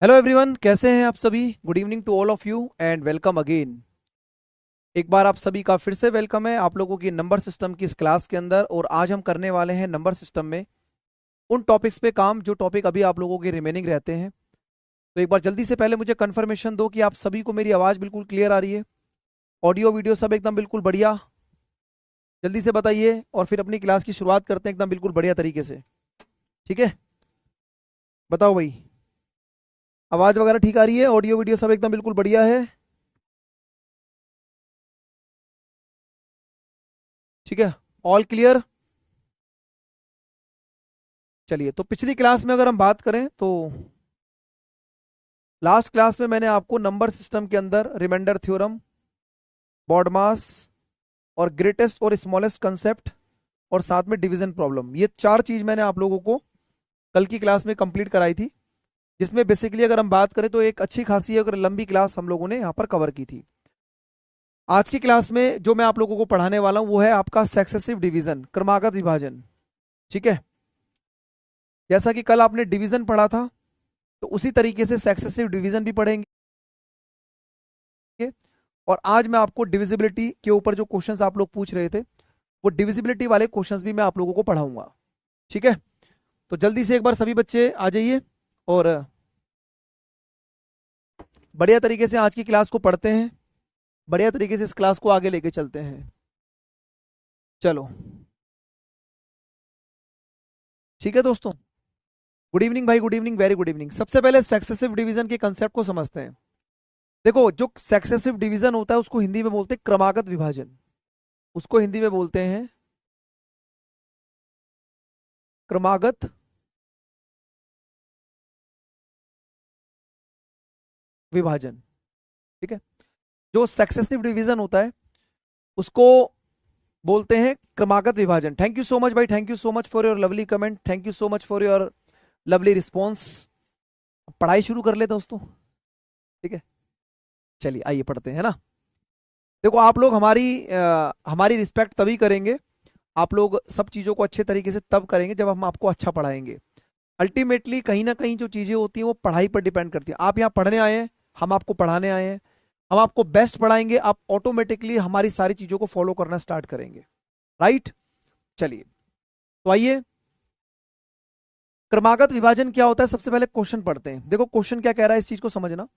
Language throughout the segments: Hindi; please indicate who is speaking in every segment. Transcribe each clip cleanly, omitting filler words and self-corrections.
Speaker 1: हेलो एवरीवन, कैसे हैं आप सभी। Good evening to all of you and welcome again. एक बार आप सभी का फिर से वेलकम है आप लोगों की नंबर सिस्टम की इस क्लास के अंदर। और आज हम करने वाले हैं नंबर सिस्टम में उन टॉपिक्स पे काम जो टॉपिक अभी आप लोगों के रिमेनिंग रहते हैं। तो एक बार जल्दी से पहले मुझे कंफर्मेशन दो कि आप सभी को मेरी आवाज़ बिल्कुल क्लियर आ रही है, ऑडियो वीडियो सब एकदम बिल्कुल बढ़िया। जल्दी से बताइए और फिर अपनी क्लास की शुरुआत करते हैं एकदम बिल्कुल बढ़िया तरीके से। ठीक है, बताओ भाई, आवाज़ वगैरह ठीक आ रही है, ऑडियो वीडियो सब एकदम बिल्कुल बढ़िया है। ठीक है, ऑल क्लियर। चलिए, तो पिछली क्लास में अगर हम बात करें तो लास्ट क्लास में मैंने आपको नंबर सिस्टम के अंदर रिमाइंडर थ्योरम, बॉडमास और ग्रेटेस्ट और स्मॉलेस्ट कंसेप्ट और साथ में डिवीजन प्रॉब्लम, ये चार चीज मैंने आप लोगों को कल की क्लास में कंप्लीट कराई थी। जिसमें बेसिकली अगर हम बात करें तो एक अच्छी खासी अगर लंबी क्लास हम लोगों ने यहाँ पर कवर की थी। आज की क्लास में जो मैं आप लोगों को पढ़ाने वाला हूँ वो है आपका सक्सेसिव डिवीजन, क्रमागत विभाजन। ठीक है, जैसा कि कल आपने डिवीजन पढ़ा था तो उसी तरीके से सक्सेसिव डिवीजन भी पढ़ेंगे। और आज मैं आपको डिविजिबिलिटी के ऊपर जो क्वेश्चंस आप लोग पूछ रहे थे वो डिविजिबिलिटी वाले क्वेश्चंस भी मैं आप लोगों को पढ़ाऊंगा। ठीक है, तो जल्दी से एक बार सभी बच्चे आ जाइए और बढ़िया तरीके से आज की क्लास को पढ़ते हैं, बढ़िया तरीके से इस क्लास को आगे लेके चलते हैं। चलो, ठीक है दोस्तों। गुड इवनिंग भाई, good evening, very good evening. सबसे पहले सक्सेसिव डिवीजन के कंसेप्ट को समझते हैं। देखो, जो सक्सेसिव डिवीजन होता है उसको हिंदी में बोलते हैं क्रमागत विभाजन, उसको हिंदी में बोलते हैं क्रमागत विभाजन। ठीक है, जो सक्सेसिव डिवीजन होता है उसको बोलते हैं क्रमागत विभाजन। थैंक यू सो मच भाई, thank you so much for your lovely comment, thank you so much for your lovely response. पढ़ाई शुरू कर ले दोस्तों। ठीक है, चलिए आइए पढ़ते हैं ना। देखो, आप लोग हमारी रिस्पेक्ट तभी करेंगे, आप लोग सब चीज़ों को अच्छे तरीके से तब करेंगे जब हम आपको अच्छा पढ़ाएंगे। अल्टीमेटली कहीं ना कहीं जो चीज़ें होती हैं वो पढ़ाई पर डिपेंड करती है। आप यहाँ पढ़ने आए हैं, हम आपको पढ़ाने आए हैं, हम आपको बेस्ट पढ़ाएंगे, आप ऑटोमेटिकली हमारी सारी चीज़ों को फॉलो करना स्टार्ट करेंगे। राइट, चलिए तो आइए, क्रमागत विभाजन क्या होता है सबसे पहले क्वेश्चन पढ़ते हैं। देखो क्वेश्चन क्या कह रहा है, इस चीज को समझना।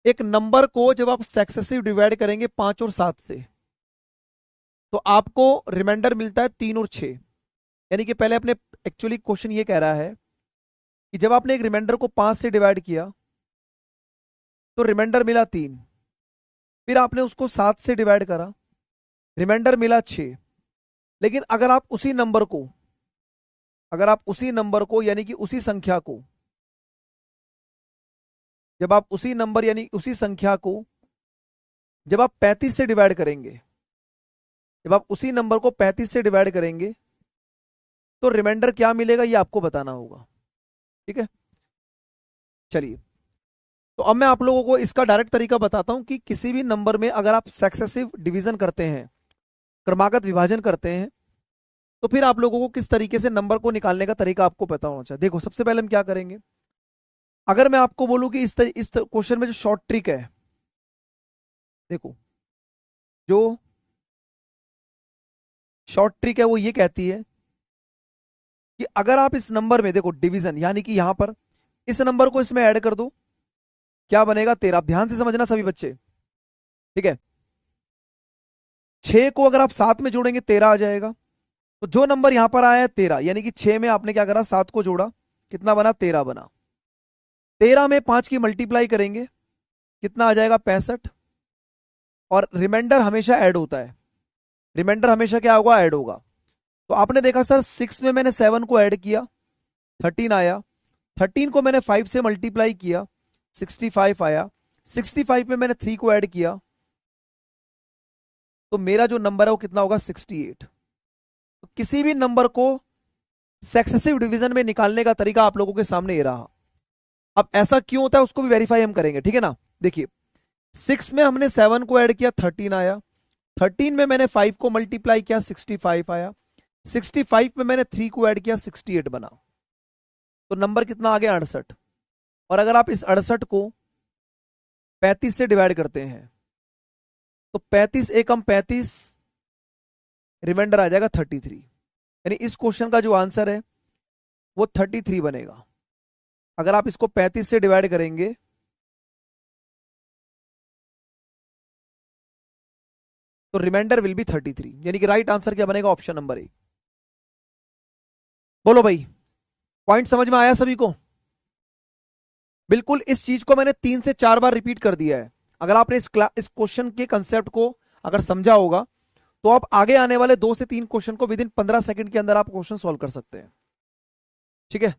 Speaker 1: एक नंबर को जब आप सक्सेसिव डिवाइड करेंगे 5 और 7 से तो आपको रिमाइंडर मिलता है 3 और 6। यानी कि पहले अपने, एक्चुअली क्वेश्चन ये कह रहा है कि जब आपने एक रिमाइंडर को 5 से डिवाइड किया तो रिमाइंडर मिला 3, फिर आपने उसको 7 से डिवाइड करा, रिमाइंडर मिला 6। लेकिन अगर आप उसी नंबर को यानी कि उसी संख्या को, जब आप उसी नंबर यानी उसी संख्या को जब आप 35 से डिवाइड करेंगे, जब आप उसी नंबर को 35 से डिवाइड करेंगे तो रिमाइंडर क्या मिलेगा ये आपको बताना होगा। ठीक है, चलिए, तो अब मैं आप लोगों को इसका डायरेक्ट तरीका बताता हूं कि किसी भी नंबर में अगर आप सक्सेसिव डिवीजन करते हैं, क्रमागत विभाजन करते हैं, तो फिर आप लोगों को किस तरीके से नंबर को निकालने का तरीका आपको पता होना चाहिए। देखो, सबसे पहले हम क्या करेंगे, अगर मैं आपको बोलूं कि इस क्वेश्चन में जो शॉर्ट ट्रिक है, देखो जो शॉर्ट ट्रिक है वो ये कहती है कि अगर आप इस नंबर में, देखो डिवीजन यानी कि यहां पर इस नंबर को इसमें ऐड कर दो, क्या बनेगा 13। आप ध्यान से समझना सभी बच्चे। ठीक है, 6 को अगर आप 7 में जोड़ेंगे 13 आ जाएगा। तो जो नंबर यहां पर आया है 13, यानी कि 6 में आपने क्या करा, 7 को जोड़ा, कितना बना, 13 बना। 13 में 5 की मल्टीप्लाई करेंगे, कितना आ जाएगा, 65। और रिमाइंडर हमेशा ऐड होता है, रिमाइंडर हमेशा क्या होगा, ऐड होगा। तो आपने देखा सर 6 में मैंने 7 को ऐड किया, 13 आया। 13 को मैंने 5 से मल्टीप्लाई किया, 65 आया। 65 में मैंने 3 को ऐड किया, तो मेरा जो नंबर है वो कितना होगा, 68। तो किसी भी नंबर को सक्सेसिव डिवीजन में निकालने का तरीका आप लोगों के सामने ये रहा। अब ऐसा क्यों होता है उसको भी वेरीफाई हम करेंगे, ठीक है ना। देखिए, 6 में हमने 7 को ऐड किया, 13 आया। 13 में मैंने 5 को मल्टीप्लाई किया, 65 आया। 65 में मैंने 3 को ऐड किया, 68 बना। तो नंबर कितना आ गया, 68। और अगर आप इस 68 को 35 से डिवाइड करते हैं तो 35 एकम 35, रिमाइंडर आ जाएगा 33। यानी इस क्वेश्चन का जो आंसर है वो 33 बनेगा। अगर आप इसको 35 से डिवाइड करेंगे तो रिमाइंडर विल बी 33, यानी कि राइट आंसर क्या बनेगा? Option number A. बोलो भाई, पॉइंट समझ में आया सभी को? बिल्कुल, इस चीज को मैंने 3 से 4 बार रिपीट कर दिया है। अगर आपने इस क्वेश्चन के कंसेप्ट को अगर समझा होगा तो आप आगे आने वाले 2 से 3 क्वेश्चन को विद इन 15 सेकंड के अंदर आप क्वेश्चन सॉल्व कर सकते हैं। ठीक है,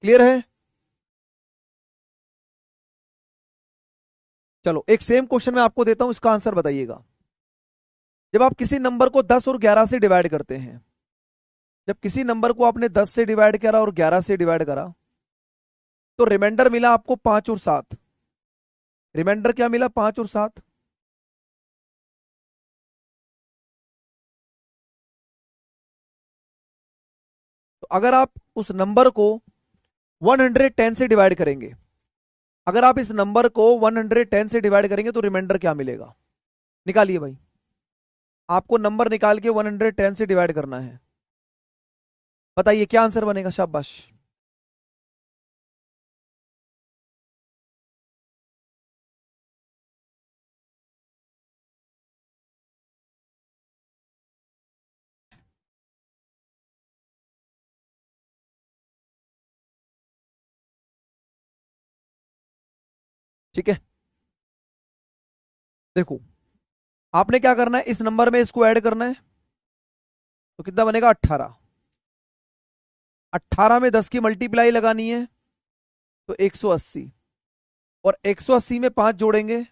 Speaker 1: क्लियर है? चलो एक सेम क्वेश्चन मैं आपको देता हूं, इसका आंसर बताइएगा। जब आप किसी नंबर को 10 और 11 से डिवाइड करते हैं, जब किसी नंबर को आपने 10 से डिवाइड करा और 11 से डिवाइड करा तो रिमाइंडर मिला आपको 5 और 7। रिमाइंडर क्या मिला? 5 और 7। तो अगर आप उस नंबर को 110 से डिवाइड करेंगे, अगर आप इस नंबर को 110 से डिवाइड करेंगे तो रिमाइंडर क्या मिलेगा? निकालिए भाई, आपको नंबर निकाल के 110 से डिवाइड करना है। बताइए क्या आंसर बनेगा? शाबाश। ठीक है, देखो आपने क्या करना है, इस नंबर में इसको ऐड करना है तो कितना बनेगा? 18। 18 में 10 की मल्टीप्लाई लगानी है तो 180, और 180 में 5 जोड़ेंगे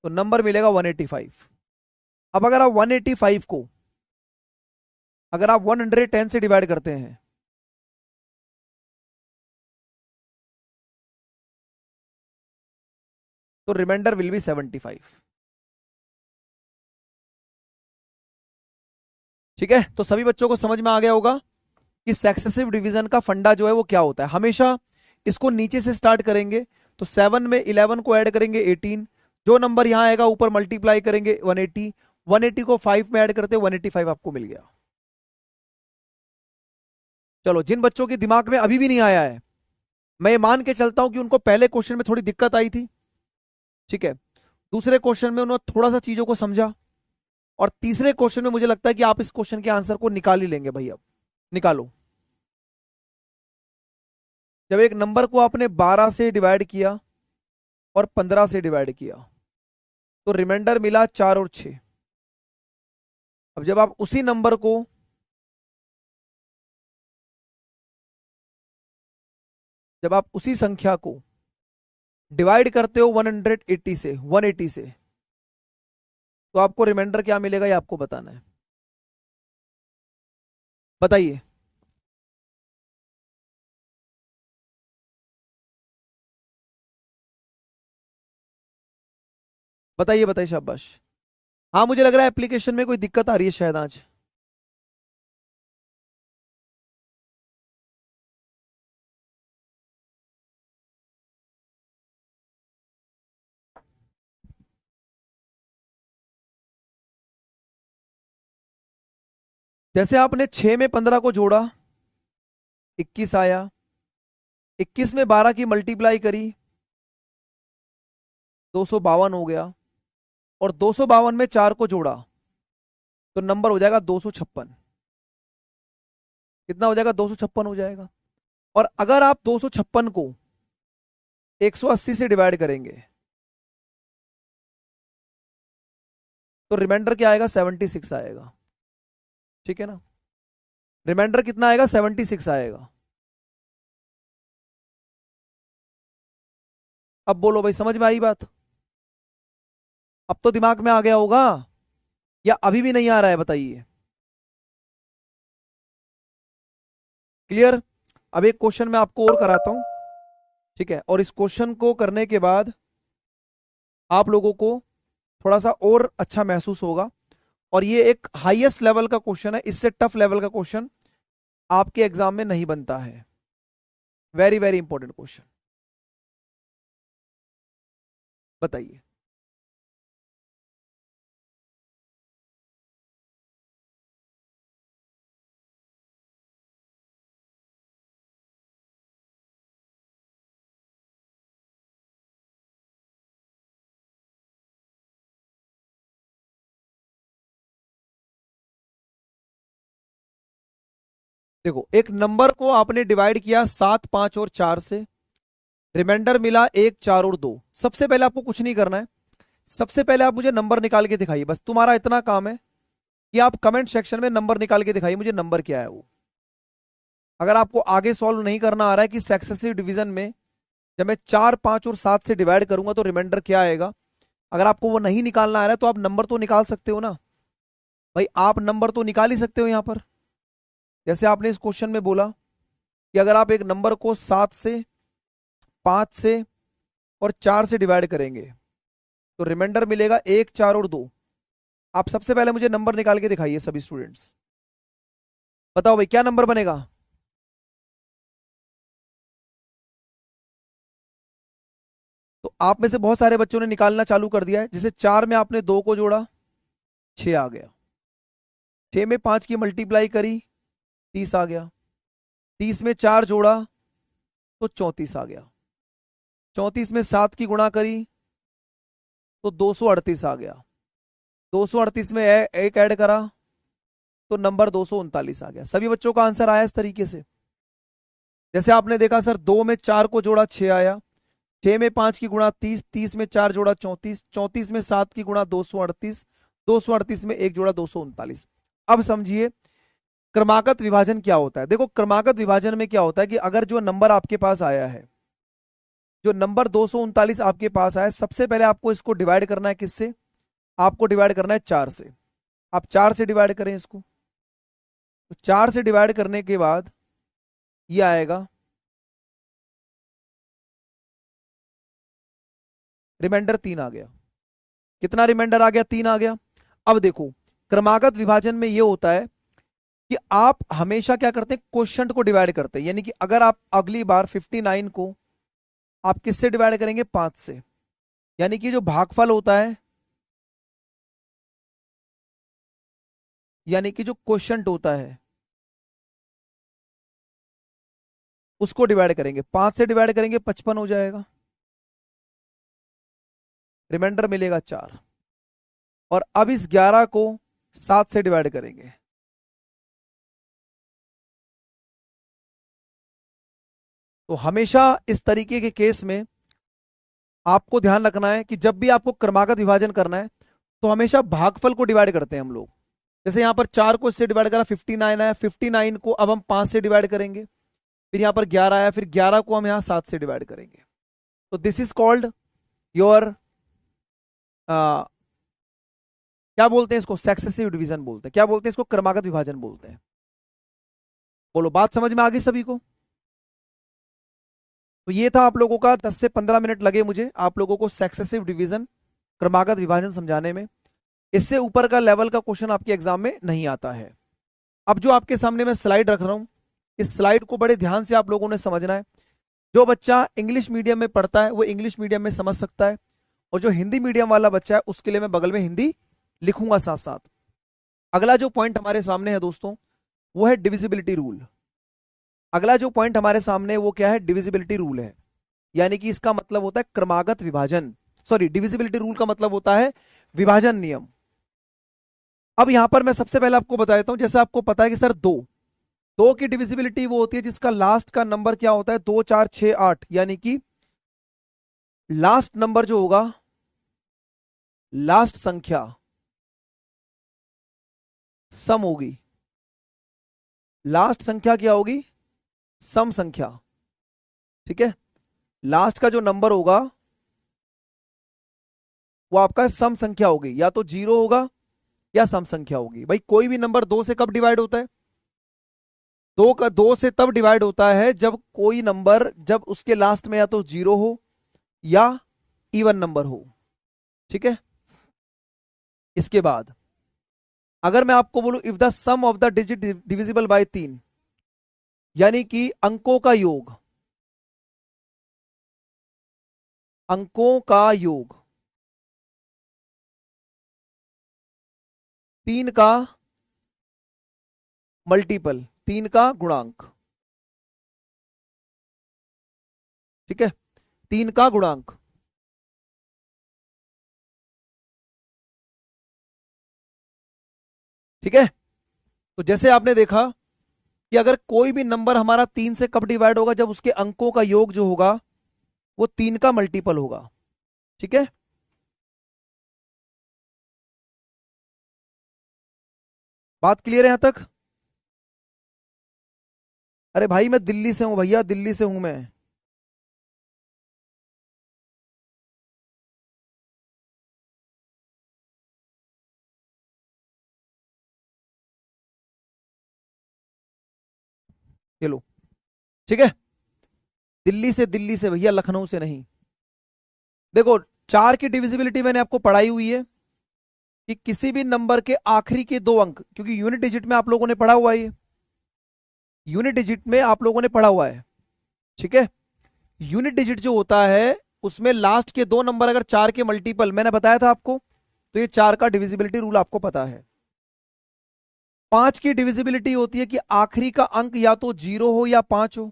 Speaker 1: तो नंबर मिलेगा 185। अब अगर आप 185 को अगर आप 110 से डिवाइड करते हैं तो रिमाइंडर विल बी 75। ठीक है, तो सभी बच्चों को समझ में आ गया होगा कि सक्सेसिव डिवीजन का फंडा जो है वो क्या होता है। हमेशा इसको नीचे से स्टार्ट करेंगे तो 7 में 11 को ऐड करेंगे 18, जो नंबर यहां आएगा ऊपर मल्टीप्लाई करेंगे 180, 180 को 5 में ऐड करते 185 आपको मिल गया। चलो, जिन बच्चों के दिमाग में अभी भी नहीं आया है, मैं ये मान के चलता हूं कि उनको पहले क्वेश्चन में थोड़ी दिक्कत आई थी, ठीक है, दूसरे क्वेश्चन में उन्होंने थोड़ा सा चीजों को समझा, और तीसरे क्वेश्चन में मुझे लगता है कि आप इस क्वेश्चन के आंसर को निकाल ही लेंगे भाई। अब निकालो। जब एक नंबर को आपने 12 से डिवाइड किया और 15 से डिवाइड किया तो रिमाइंडर मिला 4 और 6। अब जब आप उसी नंबर को जब आप उसी संख्या को डिवाइड करते हो 180 से 180 से तो आपको रिमाइंडर क्या मिलेगा, ये आपको बताना है। बताइए। बताइए बताइए, शाबाश। हाँ, मुझे लग रहा है एप्लीकेशन में कोई दिक्कत आ रही है शायद आज। जैसे आपने 6 में 15 को जोड़ा 21 आया, 21 में 12 की मल्टीप्लाई करी 252 हो गया, और 252 में 4 को जोड़ा तो नंबर हो जाएगा 256। कितना हो जाएगा? 256 हो जाएगा। और अगर आप 256 को 180 से डिवाइड करेंगे तो रिमाइंडर क्या आएगा? 76 आएगा। ठीक है ना, रिमाइंडर कितना आएगा? 76 आएगा। अब बोलो भाई, समझ में आई बात? अब तो दिमाग में आ गया होगा या अभी भी नहीं आ रहा है? बताइए। क्लियर? अब एक क्वेश्चन मैं आपको और कराता हूं, ठीक है, और इस क्वेश्चन को करने के बाद आप लोगों को थोड़ा सा और अच्छा महसूस होगा, और ये एक हाईएस्ट लेवल का क्वेश्चन है, इससे टफ लेवल का क्वेश्चन आपके एग्जाम में नहीं बनता है। Very very important question. बताइए। देखो, एक नंबर को आपने डिवाइड किया 7, 5 और 4 से, रिमाइंडर मिला 1, 4 और 2। सबसे पहले आपको कुछ नहीं करना है, सबसे पहले आप मुझे नंबर निकाल के दिखाइए। बस तुम्हारा इतना काम है कि आप कमेंट सेक्शन में नंबर निकाल के दिखाइए मुझे, नंबर क्या है वो। अगर आपको आगे सॉल्व नहीं करना आ रहा है कि सक्सेसिव डिवीजन में जब मैं 4, 5 और 7 से डिवाइड करूंगा तो रिमाइंडर क्या आएगा, अगर आपको वो नहीं निकालना आ रहा है तो आप नंबर तो निकाल सकते हो ना भाई, आप नंबर तो निकाल ही सकते हो यहां पर। जैसे आपने इस क्वेश्चन में बोला कि अगर आप एक नंबर को 7 से, 5 से और 4 से डिवाइड करेंगे तो रिमाइंडर मिलेगा 1, 4 और 2। आप सबसे पहले मुझे नंबर निकाल के दिखाइए सभी स्टूडेंट्स। बताओ भाई क्या नंबर बनेगा। तो आप में से बहुत सारे बच्चों ने निकालना चालू कर दिया है। जैसे 4 में आपने 2 को जोड़ा, 6 आ गया। 6 में 5 की मल्टीप्लाई करी, 30 आ गया। 30 में 4 जोड़ा तो 34 आ गया। 34 में 7 की गुणा करी तो 238 आ गया। 238 में एक ऐड करा तो नंबर 239 आ गया। सभी बच्चों का आंसर आया इस तरीके से। जैसे आपने देखा सर, 2 में 4 को जोड़ा 6 आया, 6 में 5 की गुणा 30, 30 में 4 जोड़ा 34, 34 में 7 की गुणा 238, 238 में एक जोड़ा 239। अब समझिए क्रमागत विभाजन क्या होता है। देखो क्रमागत विभाजन में क्या होता है कि अगर जो नंबर आपके पास आया है, जो नंबर 239 आपके पास आया है, सबसे पहले आपको इसको डिवाइड करना है किससे, आपको डिवाइड करना है 4 से। आप 4 से डिवाइड करें इसको, तो 4 से डिवाइड करने के बाद ये आएगा, रिमाइंडर 3 आ गया। कितना रिमाइंडर आ गया, 3 आ गया। अब देखो क्रमागत विभाजन में ये होता है कि आप हमेशा क्या करते हैं, क्वोशंट को डिवाइड करते हैं। यानी कि अगर आप अगली बार 59 को आप किससे डिवाइड करेंगे, 5 से। यानी कि जो भागफल होता है, यानी कि जो क्वोशंट होता है उसको डिवाइड करेंगे। 5 से डिवाइड करेंगे 55 हो जाएगा, रिमाइंडर मिलेगा 4। और अब इस 11 को 7 से डिवाइड करेंगे, तो हमेशा इस तरीके के केस में आपको ध्यान रखना है कि जब भी आपको क्रमागत विभाजन करना है तो हमेशा भागफल को डिवाइड करते हैं हम लोग। जैसे यहां पर 4 को इससे डिवाइड करा, 59 आया, 59 को अब हम 5 से डिवाइड करेंगे। फिर यहां पर 11 आया, फिर 11 को हम यहां 7 से डिवाइड करेंगे। तो दिस इज कॉल्ड योर, क्या बोलते हैं इसको, सक्सेसिव डिवीजन बोलते हैं। क्या बोलते हैं इसको, क्रमागत विभाजन बोलते हैं। बोलो बात समझ में आ गई सभी को। तो ये था आप लोगों का 10 से 15 मिनट लगे मुझे आप लोगों को सक्सेसिव डिवीजन, क्रमागत विभाजन समझाने में। इससे ऊपर का लेवल का क्वेश्चन आपके एग्जाम में नहीं आता है। अब जो आपके सामने मैं स्लाइड रख रहा हूं, इस स्लाइड को बड़े ध्यान से आप लोगों ने समझना है। जो बच्चा इंग्लिश मीडियम में पढ़ता है वो इंग्लिश मीडियम में समझ सकता है, और जो हिंदी मीडियम वाला बच्चा है उसके लिए मैं बगल में हिंदी लिखूंगा साथ साथ। अगला जो पॉइंट हमारे सामने है दोस्तों वो है डिविजिबिलिटी रूल। अगला जो पॉइंट हमारे सामने वो क्या है, डिविजिबिलिटी रूल है। यानी कि इसका मतलब होता है क्रमागत विभाजन, सॉरी डिविजिबिलिटी रूल का मतलब होता है विभाजन नियम। अब यहां पर मैं सबसे पहले आपको बता देता हूं, जैसे आपको पता है कि सर दो की डिविजिबिलिटी वो होती है जिसका लास्ट का नंबर क्या होता है, 2, 4, 6, 8। यानी कि लास्ट नंबर जो होगा, लास्ट संख्या सम होगी। लास्ट संख्या क्या होगी, सम संख्या। ठीक है, लास्ट का जो नंबर होगा वो आपका सम संख्या होगी, या तो 0 होगा या सम संख्या होगी। भाई कोई भी नंबर 2 से कब डिवाइड होता है, 2 से तब डिवाइड होता है जब कोई नंबर, जब उसके लास्ट में या तो 0 हो या इवन नंबर हो। ठीक है, इसके बाद अगर मैं आपको बोलूं if the sum of the digit divisible by 3, यानी कि अंकों का योग, अंकों का योग 3 का मल्टीपल, 3 का गुणांक, ठीक है, 3 का गुणांक। ठीक है, तो जैसे आपने देखा कि अगर कोई भी नंबर हमारा 3 से कब डिवाइड होगा, जब उसके अंकों का योग जो होगा वो 3 का मल्टीपल होगा। ठीक है, बात क्लियर है यहां तक? अरे भाई मैं दिल्ली से हूं भैया, दिल्ली से हूं मैं। ये लो, ठीक है, दिल्ली से भैया, लखनऊ से नहीं। देखो, 4 की डिविजिबिलिटी मैंने आपको पढ़ाई हुई है कि किसी भी नंबर के आखिरी के 2 अंक, क्योंकि यूनिट डिजिट में आप लोगों ने पढ़ा हुआ है, ये यूनिट डिजिट में आप लोगों ने पढ़ा हुआ है। ठीक है, यूनिट डिजिट जो होता है उसमें लास्ट के 2 नंबर अगर 4 के मल्टीपल, मैंने बताया था आपको, तो ये 4 का डिविजिबिलिटी रूल आपको पता है। 5 की डिविजिबिलिटी होती है कि आखिरी का अंक या तो 0 हो या 5 हो।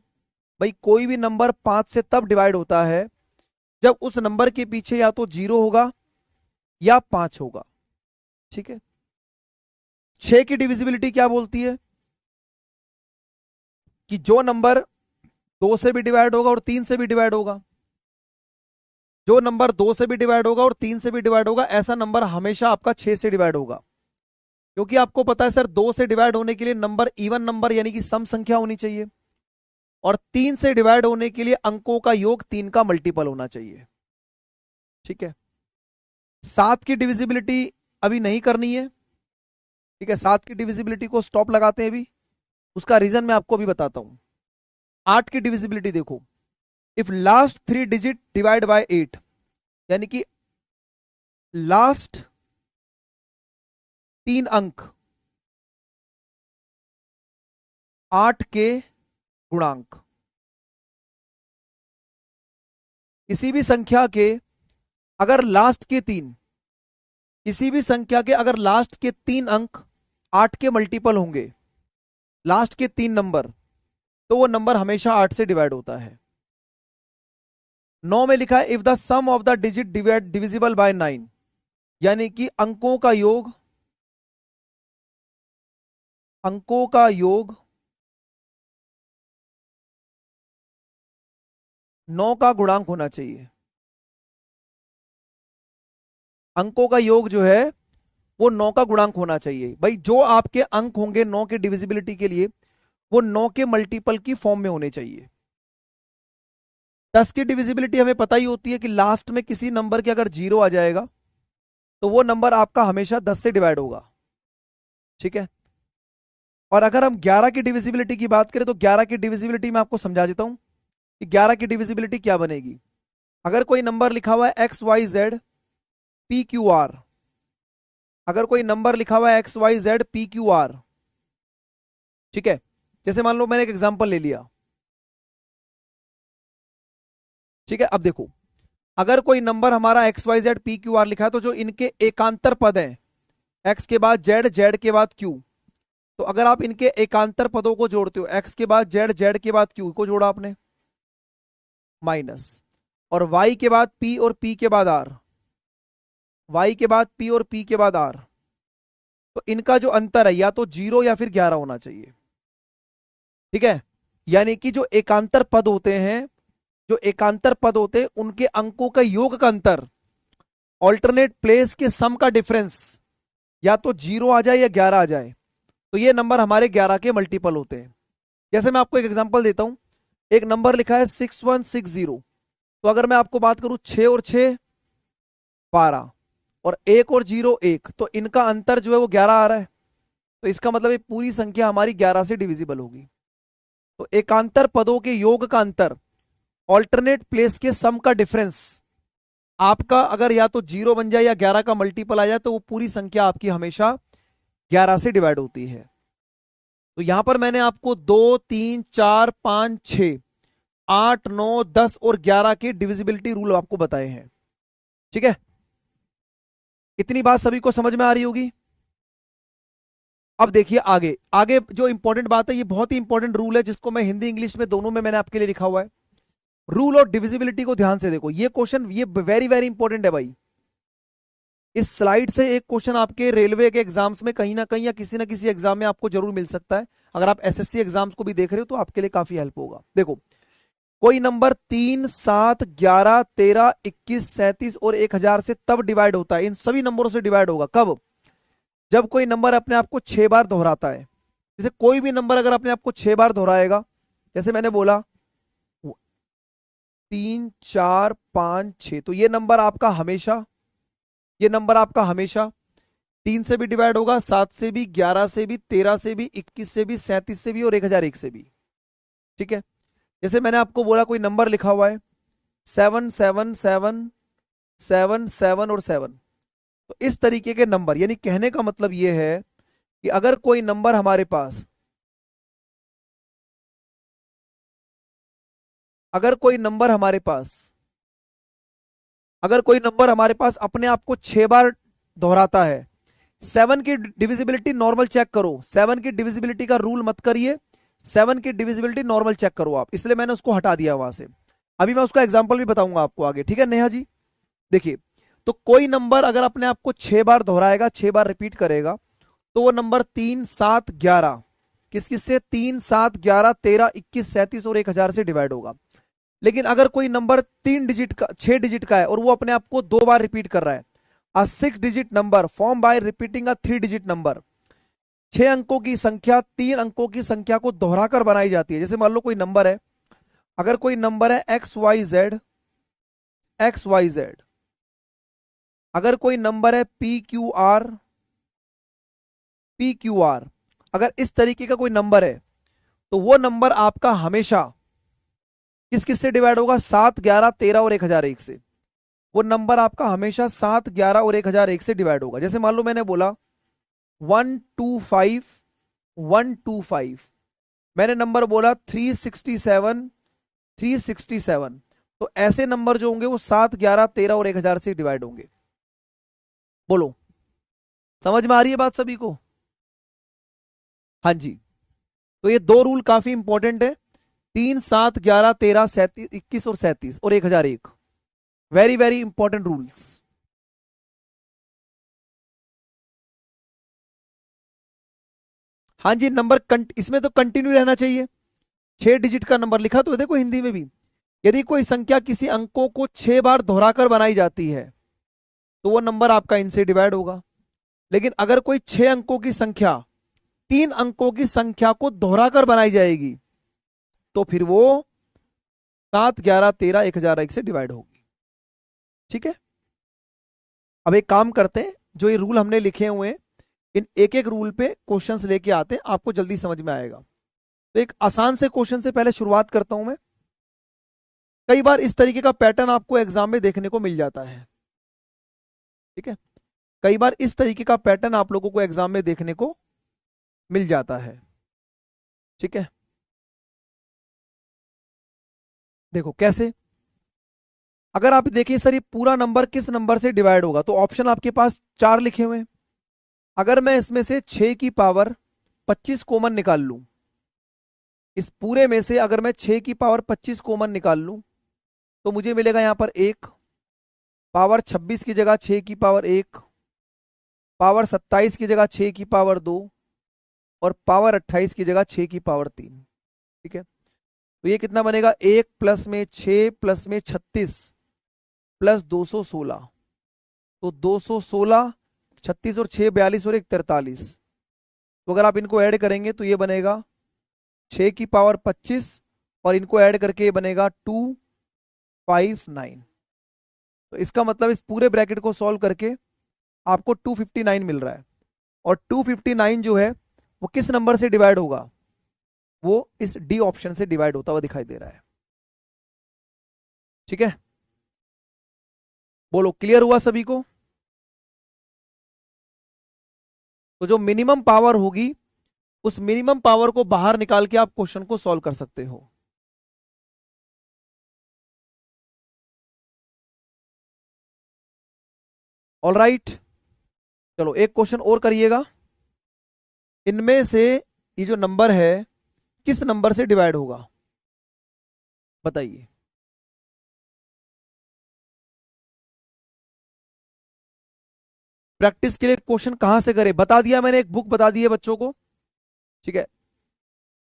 Speaker 1: भाई कोई भी नंबर 5 से तब डिवाइड होता है जब उस नंबर के पीछे या तो 0 होगा या 5 होगा। ठीक है, 6 की डिविजिबिलिटी क्या बोलती है कि जो नंबर 2 से भी डिवाइड होगा और 3 से भी डिवाइड होगा, जो नंबर 2 से भी डिवाइड होगा और 3 से भी डिवाइड होगा, ऐसा नंबर हमेशा आपका 6 से डिवाइड होगा। क्योंकि आपको पता है सर, 2 से डिवाइड होने के लिए नंबर इवन नंबर यानी कि सम संख्या होनी चाहिए, और 3 से डिवाइड होने के लिए अंकों का योग 3 का मल्टीपल होना चाहिए। ठीक है, 7 की डिविजिबिलिटी अभी नहीं करनी है। ठीक है, 7 की डिविजिबिलिटी को स्टॉप लगाते हैं अभी, उसका रीजन मैं आपको अभी बताता हूं। 8 की डिविजिबिलिटी देखो, if last 3 digit divide by 8, यानी कि लास्ट 3 अंक 8 के गुणांक, किसी भी संख्या के अगर लास्ट के 3, किसी भी संख्या के अगर लास्ट के 3 अंक 8 के मल्टीपल होंगे, लास्ट के 3 नंबर, तो वो नंबर हमेशा 8 से डिवाइड होता है। 9 में लिखा है if the sum of the digit divide divisible by 9, यानी कि अंकों का योग, अंकों का योग 9 का गुणांक होना चाहिए। अंकों का योग जो है वो 9 का गुणांक होना चाहिए। भाई जो आपके अंक होंगे 9 के डिविजिबिलिटी के लिए, वो 9 के मल्टीपल की फॉर्म में होने चाहिए। 10 की डिविजिबिलिटी हमें पता ही होती है कि लास्ट में किसी नंबर के अगर 0 आ जाएगा तो वो नंबर आपका हमेशा 10 से डिवाइड होगा। ठीक है, और अगर हम 11 की डिविजिबिलिटी की बात करें तो 11 की डिविजिबिलिटी मैं आपको समझा देता हूं कि 11 की डिविजिबिलिटी क्या बनेगी। अगर कोई नंबर लिखा हुआ है x y z p q r, अगर कोई नंबर लिखा हुआ है x y z p q r, ठीक है, जैसे मान लो मैंने एक एग्जांपल ले लिया। ठीक है, अब देखो, अगर कोई नंबर हमारा x y z p q r लिखा है, तो जो इनके एकांतर पद हैं, एक्स के बाद जेड, जेड के बाद क्यू, तो अगर आप इनके एकांतर पदों को जोड़ते हो, एक्स के बाद जेड, जेड के बाद क्यू को जोड़ा आपने, माइनस, और वाई के बाद पी और पी के बाद आर, वाई के बाद पी और पी के बाद आर, तो इनका जो अंतर है या तो 0 या फिर 11 होना चाहिए। ठीक है, यानी कि जो एकांतर पद होते हैं, जो एकांतर पद होते हैं उनके अंकों का योग का अंतर, ऑल्टरनेट प्लेस के सम का डिफरेंस, या तो 0 आ जाए या 11 आ जाए, तो ये नंबर हमारे 11 के मल्टीपल होते हैं। जैसे मैं आपको एक एग्जांपल देता हूं, एक नंबर लिखा है 6160, तो अगर मैं आपको बात करूं 6 और 6 12, और 1 और 0 1, तो इनका अंतर जो है वो 11 आ रहा है, तो इसका मतलब ये पूरी संख्या हमारी 11 से डिविजिबल होगी। तो एकांतर पदों के योग का अंतर, ऑल्टरनेट प्लेस के सम का डिफरेंस, आपका अगर या तो 0 बन जाए या 11 का मल्टीपल आ जाए, तो वो पूरी संख्या आपकी हमेशा 11 से डिवाइड होती है। तो यहां पर मैंने आपको 2, 3, 4, 5, 6, 8, 9, 10 और 11 के डिविजिबिलिटी रूल आपको बताए हैं। ठीक है, इतनी बात सभी को समझ में आ रही होगी। अब देखिए आगे आगे जो इंपॉर्टेंट बात है, ये बहुत ही इंपॉर्टेंट रूल है जिसको मैं हिंदी इंग्लिश में दोनों में मैंने आपके लिए लिखा हुआ है। रूल और डिविजिबिलिटी को ध्यान से देखो, ये क्वेश्चन ये वेरी वेरी इंपॉर्टेंट है भाई। इस स्लाइड से एक क्वेश्चन आपके रेलवे के एग्जाम्स में कहीं ना कहीं या किसी ना किसी एग्जाम में आपको जरूर मिल सकता है। अगर आप एसएससी एग्जाम्स को भी देख रहे हो तो आपके लिए काफी हेल्प होगा। देखो, कोई नंबर 3, 7, 11, 13, 21, 37 और 1000 से तब डिवाइड होता है, इन सभी नंबरों से डिवाइड होगा कब? जब कोई नंबर अपने आप को 6 बार दोहराता है। जैसे कोई भी नंबर अगर अपने आप को 6 बार दोहराएगा, जैसे मैंने बोला 3, 4, 5, 6, तो ये नंबर आपका हमेशा, ये नंबर आपका हमेशा 3 से भी डिवाइड होगा, 7 से भी, 11 से भी, 13 से भी, 21 से भी, 37 से भी और 1001 से भी। ठीक है, जैसे मैंने आपको बोला कोई नंबर लिखा हुआ है 7, 7, 7, 7, 7 और 7, तो इस तरीके के नंबर, यानी कहने का मतलब यह है कि अगर कोई नंबर हमारे पास, अगर कोई नंबर हमारे पास अगर कोई नंबर हमारे पास अपने आप को 6 बार दोहराता है, 7 की डिविजिबिलिटी नॉर्मल चेक करो, 7 की डिविजिबिलिटी का रूल मत करिए, 7 की डिविजिबिलिटी नॉर्मल चेक करो आप, इसलिए मैंने उसको हटा दिया वहां से। अभी मैं उसका एग्जांपल भी बताऊंगा आपको आगे। ठीक है नेहा जी, देखिए, तो कोई नंबर अगर अपने आप को 6 बार दोहराएगा, 6 बार रिपीट करेगा, तो वो नंबर 3, 7, 11 किस किस से, 3, 7, 11, 13, 21, 37 और 1000 से डिवाइड होगा। लेकिन अगर कोई नंबर 3 डिजिट का, 6 डिजिट का है और वो अपने आप को 2 बार रिपीट कर रहा है, अ 6 digit number form by repeating a 3 digit number, 6 अंकों की संख्या 3 अंकों की संख्या को दोहराकर बनाई जाती है। जैसे मान लो कोई नंबर है, अगर कोई नंबर है x y z, x y z, अगर कोई नंबर है p q r, p q r, अगर इस तरीके का कोई नंबर है, तो वो नंबर आपका हमेशा किस किस से डिवाइड होगा, 7, 11, 13 और 1001 से। वो नंबर आपका हमेशा 7, 11 और 1001 से डिवाइड होगा। जैसे मान लो मैंने बोला 125, 125, मैंने नंबर बोला 367, 367, तो ऐसे नंबर जो होंगे वो 7, 11, 13 और 1000 से डिवाइड होंगे। बोलो, समझ में आ रही है बात सभी को? हाँ जी, तो ये दो रूल काफी इंपॉर्टेंट है, 3, 7, 11, 13, 37, 21 और 37 और 1001, वेरी वेरी इंपॉर्टेंट रूल्स। हाँ जी, नंबर इसमें तो कंटिन्यू रहना चाहिए, 6 डिजिट का नंबर लिखा तो है देखो हिंदी में भी। यदि कोई संख्या किसी अंकों को 6 बार दोहराकर बनाई जाती है, तो वो नंबर आपका इनसे डिवाइड होगा। लेकिन अगर कोई 6 अंकों की संख्या 3 अंकों की संख्या को दोहराकर बनाई जाएगी, तो फिर वो 7, 11, 13, 1001 से डिवाइड होगी। ठीक है, अब एक काम करते हैं, जो ये रूल हमने लिखे हुए हैं, इन एक एक रूल पे क्वेश्चंस लेके आते हैं, आपको जल्दी समझ में आएगा। तो एक आसान से क्वेश्चन से पहले शुरुआत करता हूं मैं। कई बार इस तरीके का पैटर्न आपको एग्जाम में देखने को मिल जाता है। ठीक है, कई बार इस तरीके का पैटर्न आप लोगों को एग्जाम में देखने को मिल जाता है। ठीक है, देखो कैसे, अगर आप देखिए सर ये पूरा नंबर किस नंबर से डिवाइड होगा, तो ऑप्शन आपके पास 4 लिखे हुए हैं। अगर मैं इसमें से 6 की पावर 25 कॉमन निकाल लूं, इस पूरे में से अगर मैं 6 की पावर 25 कॉमन निकाल लूं, तो मुझे मिलेगा यहां पर 1, पावर 26 की जगह 6 की पावर 1, पावर 27 की जगह 6 की पावर 2 और पावर 28 की जगह 6 की पावर 3। ठीक है, तो ये कितना बनेगा, 1 प्लस में 6 प्लस में 36 प्लस 216, तो 216, 36 और 6 42 और 1 43, तो अगर आप इनको ऐड करेंगे तो ये बनेगा 6 की पावर 25 और इनको ऐड करके ये बनेगा 259। तो इसका मतलब इस पूरे ब्रैकेट को सॉल्व करके आपको 259 मिल रहा है, और 259 जो है वो किस नंबर से डिवाइड होगा, वो इस डी ऑप्शन से डिवाइड होता हुआ दिखाई दे रहा है। ठीक है, बोलो क्लियर हुआ सभी को? तो जो मिनिमम पावर होगी उस मिनिमम पावर को बाहर निकाल के आप क्वेश्चन को सॉल्व कर सकते हो। ऑल राइट, चलो एक क्वेश्चन और करिएगा। इनमें से ये जो नंबर है किस नंबर से डिवाइड होगा, बताइए। प्रैक्टिस के लिए क्वेश्चन कहां से करें, बता दिया मैंने, एक बुक बता दी है बच्चों को, ठीक है।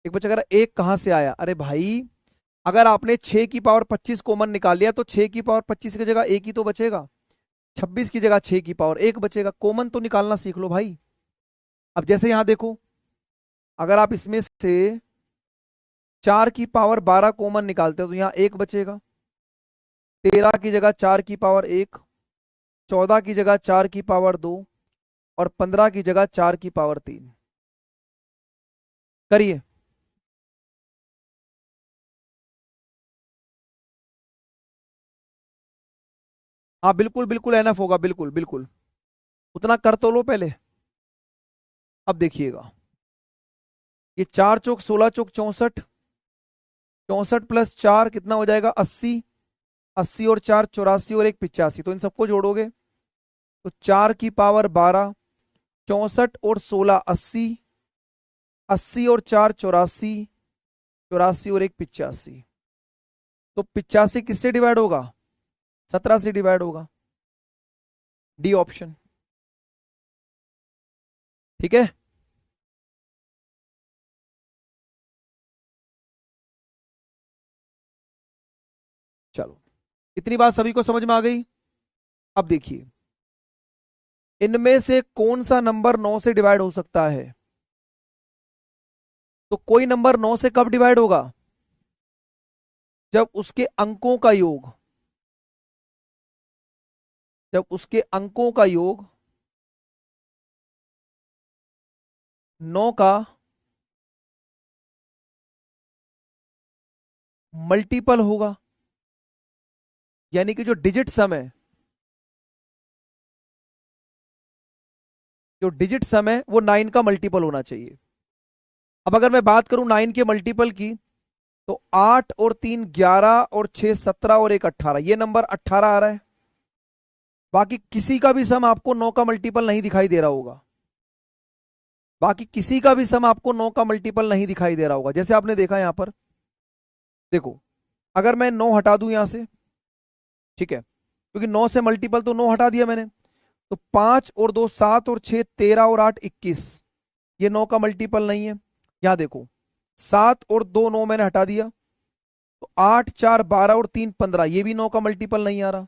Speaker 1: एक बच्चा कह रहा है एक कहां से आया, अरे भाई अगर आपने 6 की पावर 25 कॉमन निकाल लिया तो 6 की पावर 25 की जगह एक ही तो बचेगा, 26 की जगह 6 की पावर एक बचेगा, कॉमन तो निकालना सीख लो भाई। अब जैसे यहां देखो, अगर आप इसमें से 4 की पावर 12 कॉमन निकालते हो तो यहां एक बचेगा, 13 की जगह 4 की पावर एक, 14 की जगह 4 की पावर दो, और 15 की जगह 4 की पावर तीन। करिए। हाँ बिल्कुल बिल्कुल एनफ होगा, बिल्कुल बिल्कुल, उतना कर तो लो पहले। अब देखिएगा, ये 4 चौक 16 चौक 64, 64 प्लस 4 कितना हो जाएगा 80, 80 और 4 84 और एक 85, तो इन सबको जोड़ोगे तो 4 की पावर 12, 64 और 16 80, 80 और 4 84, 84 और एक 85, तो 85 किससे डिवाइड होगा, 17 से डिवाइड होगा, डी ऑप्शन, ठीक है। चलो इतनी बात सभी को समझ में आ गई। अब देखिए, इनमें से कौन सा नंबर 9 से डिवाइड हो सकता है, तो कोई नंबर 9 से कब डिवाइड होगा, जब उसके अंकों का योग, जब उसके अंकों का योग 9 का मल्टीपल होगा, यानी कि जो डिजिट सम है, जो डिजिट सम है वो 9 का मल्टीपल होना चाहिए। अब अगर मैं बात करूं 9 के मल्टीपल की, तो 8 और 3 11 और 6 17 और एक 18, ये नंबर 18 आ रहा है। बाकी किसी का भी सम आपको 9 का मल्टीपल नहीं दिखाई दे रहा होगा, बाकी किसी का भी सम आपको 9 का मल्टीपल नहीं दिखाई दे रहा होगा। जैसे आपने देखा यहां पर, देखो अगर मैं 9 हटा दूं यहां से, ठीक है, क्योंकि 9 से मल्टीपल तो 9 हटा दिया मैंने, तो 5 और 2 7 और 6 13 और 8 21, ये 9 का मल्टीपल नहीं है। यहां देखो 7 और 2 9 मैंने हटा दिया, तो 8 4 12 और 3 15, ये भी 9 का मल्टीपल नहीं आ रहा।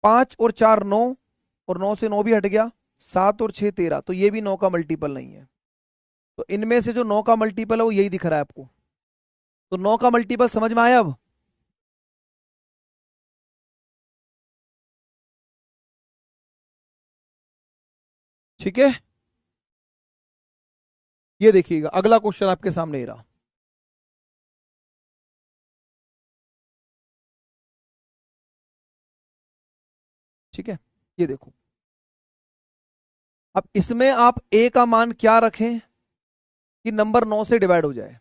Speaker 1: 5 और 4 9, और 9 से 9 भी हट गया, 7 और 6 13, तो ये भी 9 का मल्टीपल नहीं है। तो इनमें से जो 9 का मल्टीपल है वो यही दिख रहा है आपको, तो 9 का मल्टीपल समझ में आया अब। ठीक है, ये देखिएगा अगला क्वेश्चन आपके सामने ही रहा। ठीक है, ये देखो, अब इसमें आप ए का मान क्या रखें कि नंबर 9 से डिवाइड हो जाए,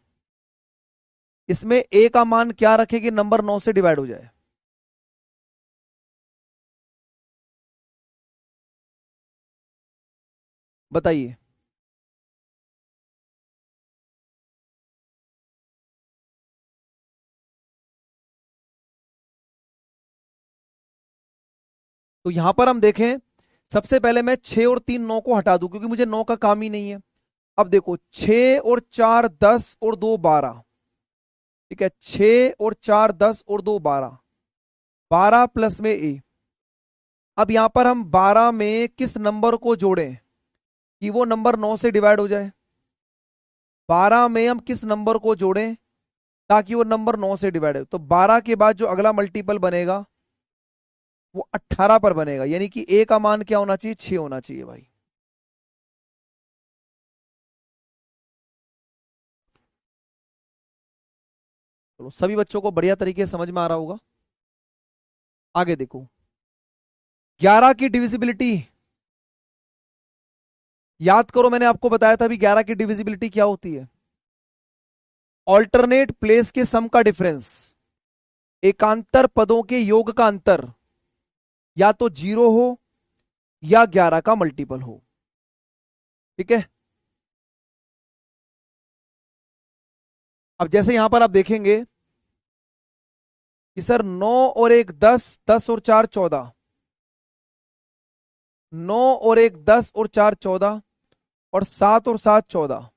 Speaker 1: इसमें ए का मान क्या रखें कि नंबर 9 से डिवाइड हो जाए, बताइए। तो यहां पर हम देखें, सबसे पहले मैं 6 और 3 9 को हटा दूं, क्योंकि मुझे 9 का काम ही नहीं है। अब देखो 6 और 4 10 और 2 12, ठीक है, 6 और 4 10 और 2 12, 12 प्लस में ए। अब यहां पर हम 12 में किस नंबर को जोड़ें कि वो नंबर 9 से डिवाइड हो जाए, 12 में हम किस नंबर को जोड़ें ताकि वो नंबर 9 से डिवाइड हो, तो 12 के बाद जो अगला मल्टीपल बनेगा वो 18 पर बनेगा, यानी कि ए का मान क्या होना चाहिए, 6 होना चाहिए भाई। चलो सभी बच्चों को बढ़िया तरीके से समझ में आ रहा होगा। आगे देखो, 11 की डिविजिबिलिटी याद करो, मैंने आपको बताया था अभी 11 की डिविजिबिलिटी क्या होती है। ऑल्टरनेट प्लेस के सम का डिफरेंस, एकांतर पदों के योग का अंतर, या तो 0 हो या 11 का मल्टीपल हो। ठीक है। अब जैसे यहां पर आप देखेंगे कि सर 9 और 1 10, 10 और 4 14, 9 और 1 10 और 4 14, और 7 और 7 14,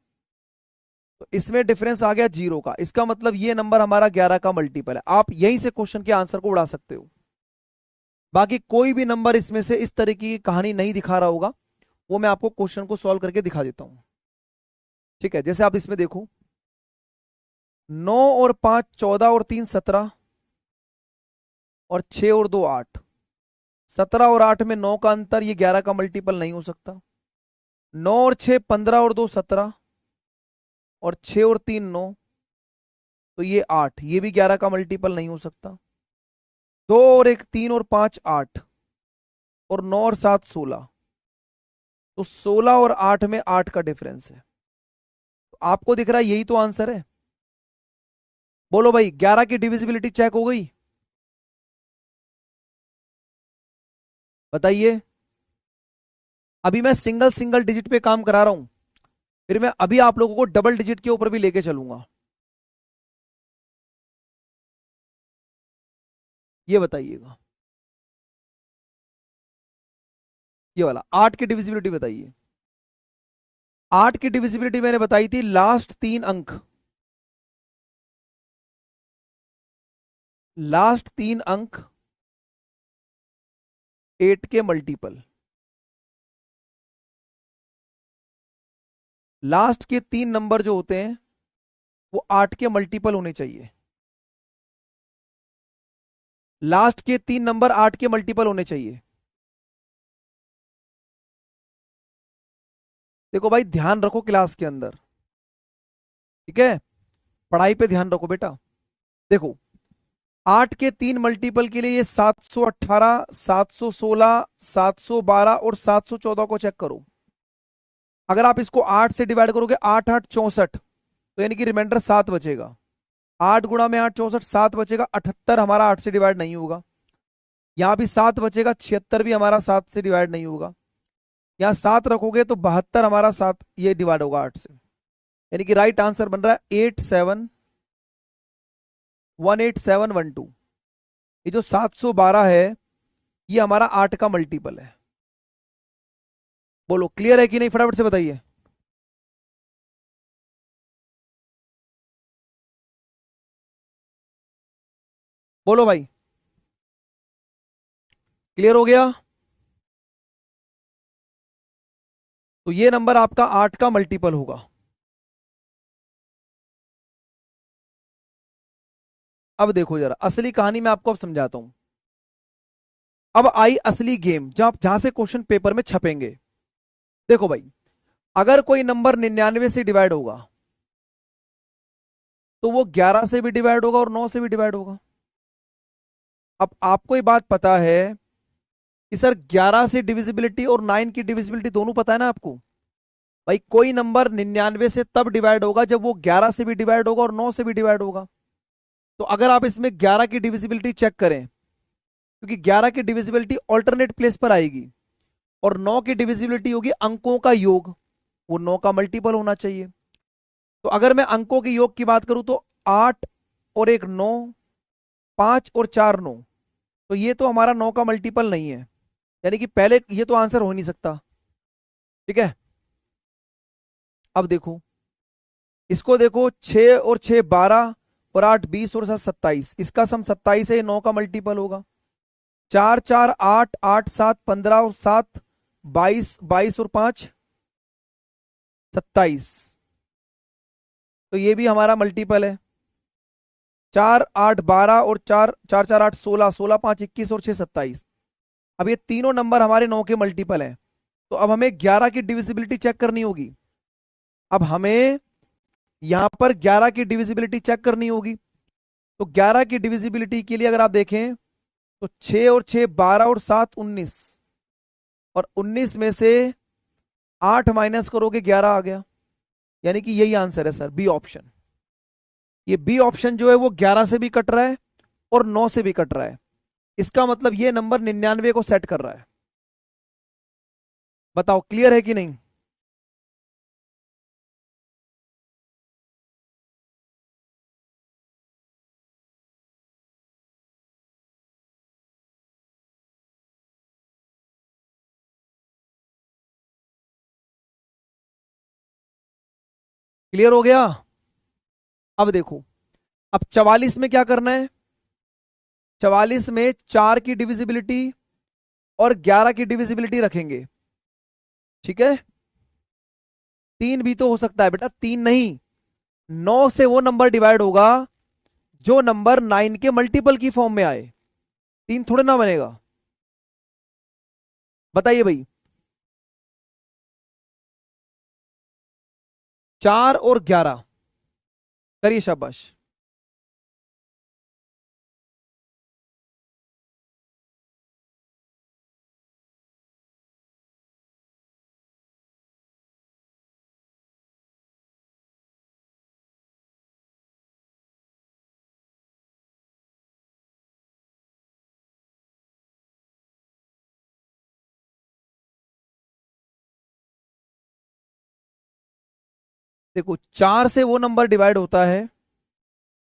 Speaker 1: तो इसमें डिफरेंस आ गया 0 का। इसका मतलब ये नंबर हमारा 11 का मल्टीपल है। आप यहीं से क्वेश्चन के आंसर को उड़ा सकते हो। बाकी कोई भी नंबर इसमें से इस तरीके की कहानी नहीं दिखा रहा होगा, वो मैं आपको क्वेश्चन को सॉल्व करके दिखा देता हूं। ठीक है, जैसे आप इसमें देखो, 9 और 5 14 और 3 17, और 6 और 2 8। 17 और 8 में 9 का अंतर, ये 11 का मल्टीपल नहीं हो सकता। 9 और 6 15 और 2 17, और 6 और 3 9, तो ये 8, ये भी 11 का मल्टीपल नहीं हो सकता। 2 और 1 3 और 5 8, और 9 और 7 16, तो 16 और 8 में 8 का डिफरेंस है। तो आपको दिख रहा है यही तो आंसर है। बोलो भाई, 11 की डिविजिबिलिटी चेक हो गई? बताइए। अभी मैं सिंगल सिंगल डिजिट पे काम करा रहा हूं, फिर मैं अभी आप लोगों को डबल डिजिट के ऊपर भी लेके चलूंगा। ये बताइएगा, ये वाला 8 की डिविजिबिलिटी बताइए। 8 की डिविजिबिलिटी मैंने बताई थी, लास्ट 3 अंक, लास्ट 3 अंक 8 के मल्टीपल, लास्ट के 3 नंबर जो होते हैं वो 8 के मल्टीपल होने चाहिए। लास्ट के 3 नंबर 8 के मल्टीपल होने चाहिए। देखो भाई, ध्यान रखो क्लास के अंदर, ठीक है, पढ़ाई पे ध्यान रखो बेटा। देखो, 8 के 3 मल्टीपल के लिए ये 718, 716, 712 और 714 को चेक करो। अगर आप इसको 8 से डिवाइड करोगे, 8 8 64, तो यानी कि रिमाइंडर 7 बचेगा। 8 गुणा में 8 64, 7 बचेगा। 78 हमारा 8 से डिवाइड नहीं होगा। यहां भी 7 बचेगा। 76 भी हमारा 7 से डिवाइड नहीं होगा। यहाँ 7 रखोगे तो 72 हमारा 7 ये डिवाइड होगा 8 से, यानी कि राइट आंसर बन रहा है 87 18712। ये जो 712 है, ये हमारा 8 का मल्टीपल है। बोलो क्लियर है कि नहीं, फटाफट से बताइए। बोलो भाई, क्लियर हो गया? तो ये नंबर आपका 8 का मल्टीपल होगा। अब देखो जरा, असली कहानी मैं आपको अब समझाता हूं। अब आई असली गेम, जहां से क्वेश्चन पेपर में छपेंगे। देखो भाई, अगर कोई नंबर 99 से डिवाइड होगा, तो वो 11 से भी डिवाइड होगा और 9 से भी डिवाइड होगा। अब आपको ये बात पता है कि सर 11 से डिविजिबिलिटी और 9 की डिविजिबिलिटी दोनों पता है ना आपको। भाई, कोई नंबर 99 से तब डिवाइड होगा जब वो 11 से भी डिवाइड होगा और 9 से भी डिवाइड होगा। तो अगर आप इसमें 11 की डिविजिबिलिटी चेक करें, क्योंकि 11 की डिविजिबिलिटी ऑल्टरनेट प्लेस पर आएगी, और 9 की डिविजिबिलिटी होगी अंकों का योग, वो 9 का मल्टीपल होना चाहिए। तो अगर मैं अंकों के योग की बात करूं, तो 8 और 1 9, 5 और 4 9, तो ये तो हमारा 9 का मल्टीपल नहीं है, यानी कि पहले ये तो आंसर हो नहीं सकता। ठीक है। अब देखो, इसको देखो, 6 और 6 12, और 8 20, और 7 27, इसका सम 27 है, ये 9 का मल्टीपल होगा। 4 4 8, 8 7 15, और 7 22, 22 और 5 27, तो ये भी हमारा मल्टीपल है। 4 8 12, और 4 4 4 8 16, 16 5 21, और 6 27। अब ये तीनों नंबर हमारे 9 के मल्टीपल हैं। तो अब हमें 11 की डिविजिबिलिटी चेक करनी होगी। अब हमें यहां पर 11 की डिविजिबिलिटी चेक करनी होगी। तो 11 की डिविजिबिलिटी के लिए अगर आप देखें, तो 6 और 6 12, और 7 19, और 19 में से 8 माइनस करोगे 11 आ गया, यानी कि यही आंसर है सर, बी ऑप्शन। ये बी ऑप्शन जो है वो 11 से भी कट रहा है और 9 से भी कट रहा है। इसका मतलब ये नंबर 99 को सेट कर रहा है। बताओ क्लियर है कि नहीं? क्लियर हो गया? अब देखो, अब 44 में क्या करना है? 44 में 4 की डिविजिबिलिटी और 11 की डिविजिबिलिटी रखेंगे, ठीक है? 3 भी तो हो सकता है बेटा, 3 नहीं, 9 से वो नंबर डिवाइड होगा जो नंबर 9 के मल्टीपल की फॉर्म में आए। 3 थोड़े ना बनेगा, बताइए भाई। 4 और 11, करिए शाबाश। देखो, 4 से वो नंबर डिवाइड होता है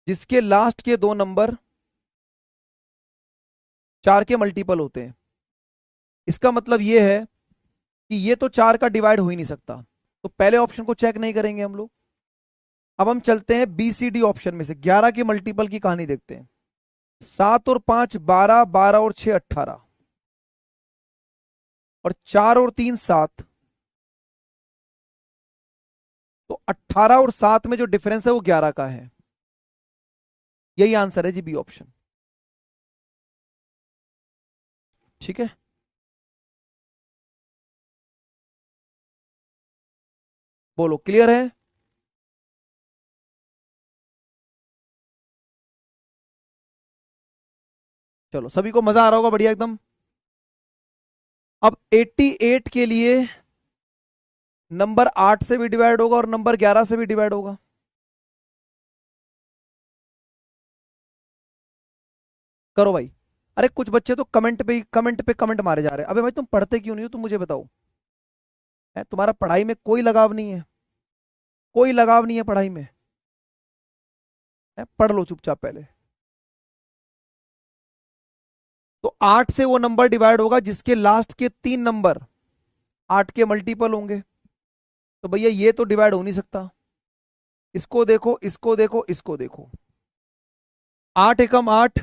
Speaker 1: जिसके लास्ट के दो नंबर 4 के मल्टीपल होते हैं। इसका मतलब ये है कि ये तो 4 का डिवाइड हो ही नहीं सकता, तो पहले ऑप्शन को चेक नहीं करेंगे हम लोग। अब हम चलते हैं बी सी डी ऑप्शन में से 11 के मल्टीपल की कहानी देखते हैं। 7 और 5 12, 12 और 6 18, और 4 और 3 7, तो 18 और 7 में जो डिफरेंस है वो 11 का है। यही आंसर है जी, बी ऑप्शन। ठीक है, बोलो क्लियर है? चलो, सभी को मजा आ रहा होगा, बढ़िया एकदम। अब 88 के लिए नंबर 8 से भी डिवाइड होगा और नंबर 11 से भी डिवाइड होगा। करो भाई। अरे कुछ बच्चे तो कमेंट मारे जा रहे हैं। अबे भाई तुम पढ़ते क्यों नहीं हो, तुम मुझे बताओ। तुम्हारा पढ़ाई में कोई लगाव नहीं है? कोई लगाव नहीं है पढ़ाई में? पढ़ लो चुपचाप पहले। तो 8 से वो नंबर डिवाइड होगा जिसके लास्ट के 3 नंबर 8 के मल्टीपल होंगे। तो भैया ये तो डिवाइड हो नहीं सकता। इसको देखो, इसको देखो, इसको देखो। 8 एकम 8,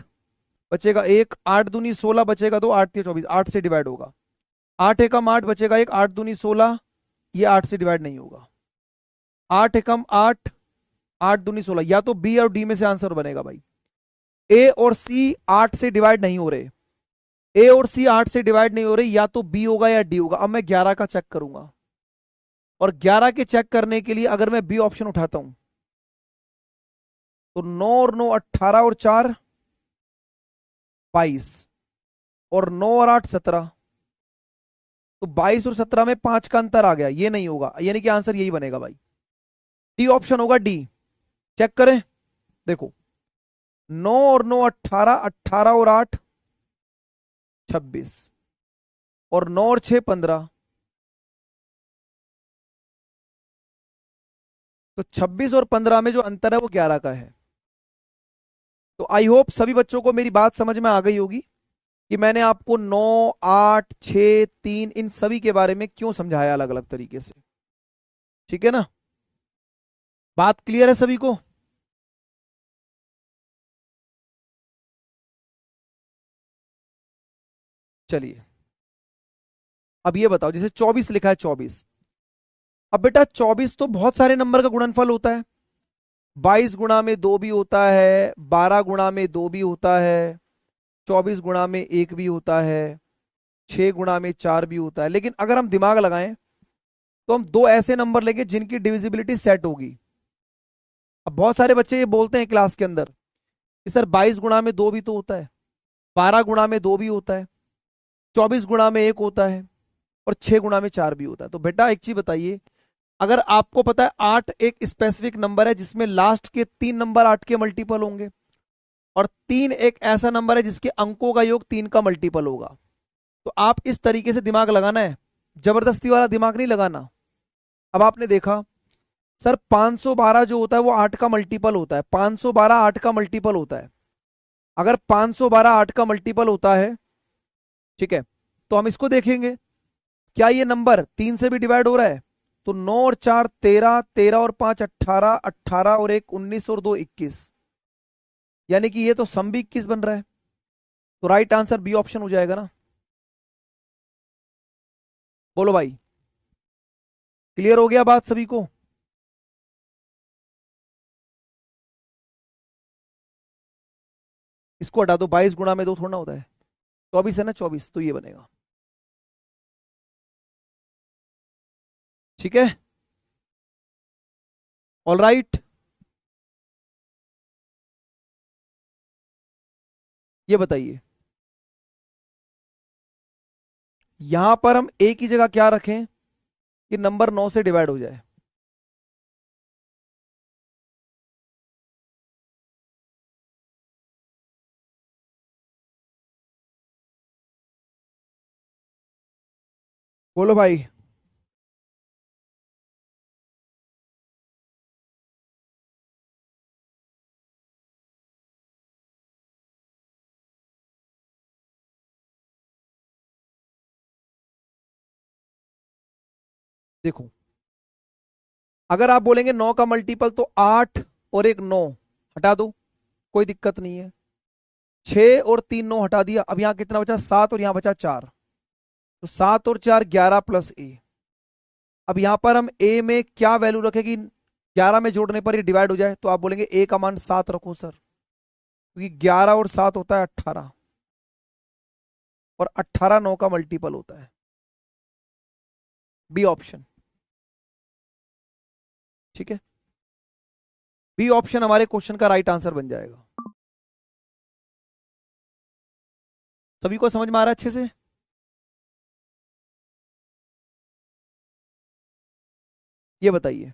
Speaker 1: बचेगा 1, 8 दूनी 16, बचेगा 2, 8 24, 8 से डिवाइड होगा। 8 एकम 8, बचेगा 1, 8 दूनी 16, ये 8 से डिवाइड नहीं होगा। 8 एकम 8, 8 दूनी 16, या तो बी और डी में से आंसर बनेगा भाई। ए और सी 8 से डिवाइड नहीं हो रहे, ए और सी 8 से डिवाइड नहीं हो रहे, या तो बी होगा या डी होगा। अब मैं 11 का चेक करूंगा, और 11 के चेक करने के लिए अगर मैं बी ऑप्शन उठाता हूं तो 9 और 9 18, और 4 22, और 9 और 8 17, तो 22 और 17 में 5 का अंतर आ गया, ये नहीं होगा, यानी कि आंसर यही बनेगा भाई, डी ऑप्शन होगा, डी। चेक करें, देखो 9 और 9 18, 18 और 8 26, और 9 और 6 15, तो 26 और 15 में जो अंतर है वो 11 का है। तो आई होप सभी बच्चों को मेरी बात समझ में आ गई होगी कि मैंने आपको 9 8 6 3 इन सभी के बारे में क्यों समझाया अलग अलग तरीके से। ठीक है ना? बात क्लियर है सभी को? चलिए, अब ये बताओ, जैसे 24 लिखा है 24, अब बेटा 24 तो बहुत सारे नंबर का गुणनफल होता है। 22 गुणा में 2 भी होता है, 12 गुणा में 2 भी होता है, 24 गुणा में 1 भी होता है, 6 गुणा में 4 भी होता है। लेकिन अगर हम दिमाग लगाएं तो हम दो ऐसे नंबर लेंगे जिनकी डिविजिबिलिटी सेट होगी। अब बहुत सारे बच्चे ये बोलते हैं क्लास के अंदर कि सर 22 गुणा में 2 भी तो होता है, 12 गुणा में 2 भी होता है, 24 गुणा में 1 होता है, और 6 गुणा में 4 भी होता है। तो बेटा एक चीज बताइए, अगर आपको पता है 8 एक स्पेसिफिक नंबर है जिसमें लास्ट के 3 नंबर 8 के मल्टीपल होंगे, और 3 एक ऐसा नंबर है जिसके अंकों का योग 3 का मल्टीपल होगा, तो आप इस तरीके से दिमाग लगाना है, जबरदस्ती वाला दिमाग नहीं लगाना। अब आपने देखा सर 512 जो होता है वो 8 का मल्टीपल होता है, 512 8 का मल्टीपल होता है। अगर 512 8 का मल्टीपल होता है, ठीक है, तो हम इसको देखेंगे, क्या ये नंबर 3 से भी डिवाइड हो रहा है? तो 9 और 4 13, 13 और 5 18, 18 और 1 19 और 2 21, यानी कि ये तो सम भी 21 बन रहा है। तो राइट आंसर बी ऑप्शन हो जाएगा ना। बोलो भाई, क्लियर हो गया बात सभी को? इसको हटा दो, 22 गुणा में 2 थोड़ा ना होता है, 24 है ना, 24, तो ये बनेगा। ठीक है, ऑल राइट। ये बताइए, यहां पर हम एक ही जगह क्या रखें कि नंबर 9 से डिवाइड हो जाए? बोलो भाई। देखो, अगर आप बोलेंगे 9 का मल्टीपल तो 8 और एक 9 हटा दो, कोई दिक्कत नहीं है। 6 और 3 9 हटा दिया, अब यहां कितना बचा? 7 और यहां बचा 4, तो 7 और 4 11 प्लस ए। अब यहां पर हम ए में क्या वैल्यू रखें कि 11 में जोड़ने पर ये डिवाइड हो जाए? तो आप बोलेंगे ए का मान 7 रखो सर, क्योंकि 11 और 7 होता है 18, और 18 9 का मल्टीपल होता है। बी ऑप्शन, ठीक है, बी ऑप्शन हमारे क्वेश्चन का राइट आंसर बन जाएगा। सभी को समझ में आ रहा है अच्छे से? ये बताइए,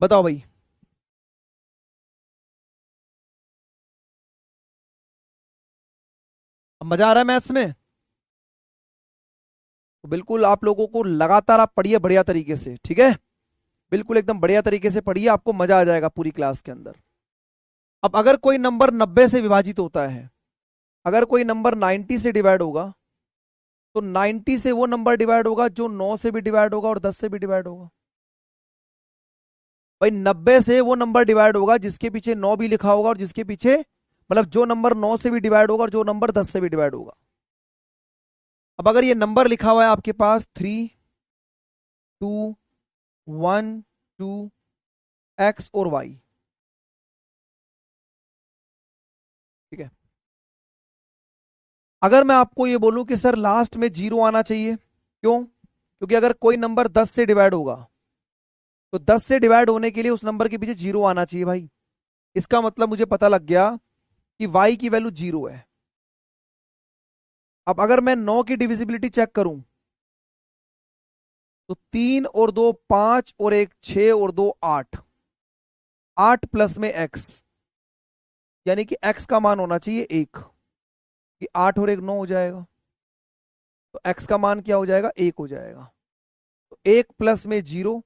Speaker 1: बताओ भाई। अब मजा आ रहा है मैथ्स में? तो बिल्कुल आप लोगों को लगातार आप पढ़िए बढ़िया तरीके से, ठीक है, बिल्कुल एकदम बढ़िया तरीके से पढ़िए, आपको मजा आ जाएगा पूरी क्लास के अंदर। अब अगर कोई नंबर 90 से विभाजित होता है, अगर कोई नंबर 90 से डिवाइड होगा, तो 90 से वो नंबर डिवाइड होगा जो 9 से भी डिवाइड होगा और 10 से भी डिवाइड होगा। भाई 90 से वो नंबर डिवाइड होगा जिसके पीछे 9 भी लिखा होगा, और जिसके पीछे मतलब जो नंबर 9 से भी डिवाइड होगा और जो नंबर 10 से भी डिवाइड होगा। अब अगर ये नंबर लिखा हुआ है आपके पास 3 2 1 2 एक्स और वाई, ठीक है, अगर मैं आपको ये बोलूं कि सर लास्ट में जीरो आना चाहिए, क्यों? क्योंकि अगर कोई नंबर 10 से डिवाइड होगा तो 10 से डिवाइड होने के लिए उस नंबर के पीछे जीरो आना चाहिए भाई। इसका मतलब मुझे पता लग गया कि y की वैल्यू जीरो है। अब अगर मैं 9 की डिविजिबिलिटी चेक करूं, तो 3 और 2 5 और 1 6 और 2 8, 8 प्लस में x, यानी कि x का मान होना चाहिए 1, कि 8 और 1 9 हो जाएगा, तो x का मान क्या हो जाएगा? 1 हो जाएगा। तो 1 प्लस में 0,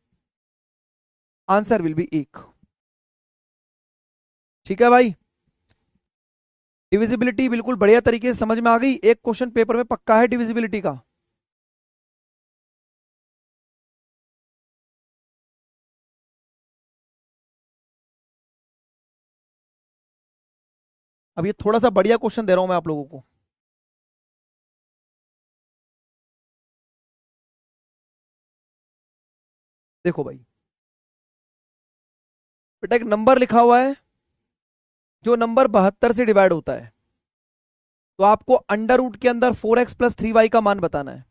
Speaker 1: आंसर विल बी 1। ठीक है भाई, डिविजिबिलिटी बिल्कुल बढ़िया तरीके से समझ में आ गई, एक क्वेश्चन पेपर में पक्का है डिविजिबिलिटी का। अब ये थोड़ा सा बढ़िया क्वेश्चन दे रहा हूं मैं आप लोगों को। देखो भाई, बेटा एक नंबर लिखा हुआ है, जो नंबर 72 से डिवाइड होता है, तो आपको अंडर रूट के अंदर 4x प्लस 3y का मान बताना है।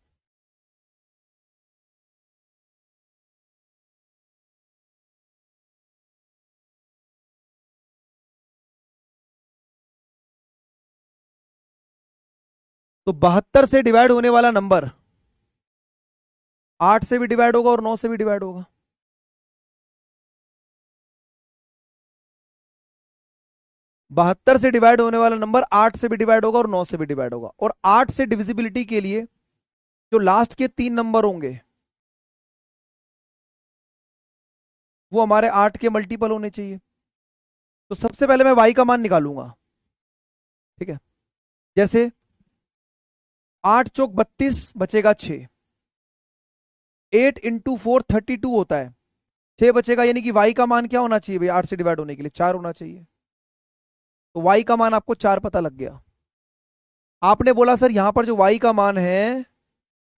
Speaker 1: तो 72 से डिवाइड होने वाला नंबर 8 से भी डिवाइड होगा और 9 से भी डिवाइड होगा। बहत्तर से डिवाइड होने वाला नंबर 8 से भी डिवाइड होगा और 9 से भी डिवाइड होगा। और 8 से डिविजिबिलिटी के लिए जो लास्ट के 3 नंबर होंगे वो हमारे 8 के मल्टीपल होने चाहिए। तो सबसे पहले मैं y का मान निकालूंगा, ठीक है। जैसे 8 चौक 32 बचेगा 6, 8 इंटू 4 32 होता है, 6 बचेगा, यानी कि y का मान क्या होना चाहिए भाई 8 से डिवाइड होने के लिए 4 होना चाहिए। तो y का मान आपको 4 पता लग गया। आपने बोला सर यहां पर जो y का मान है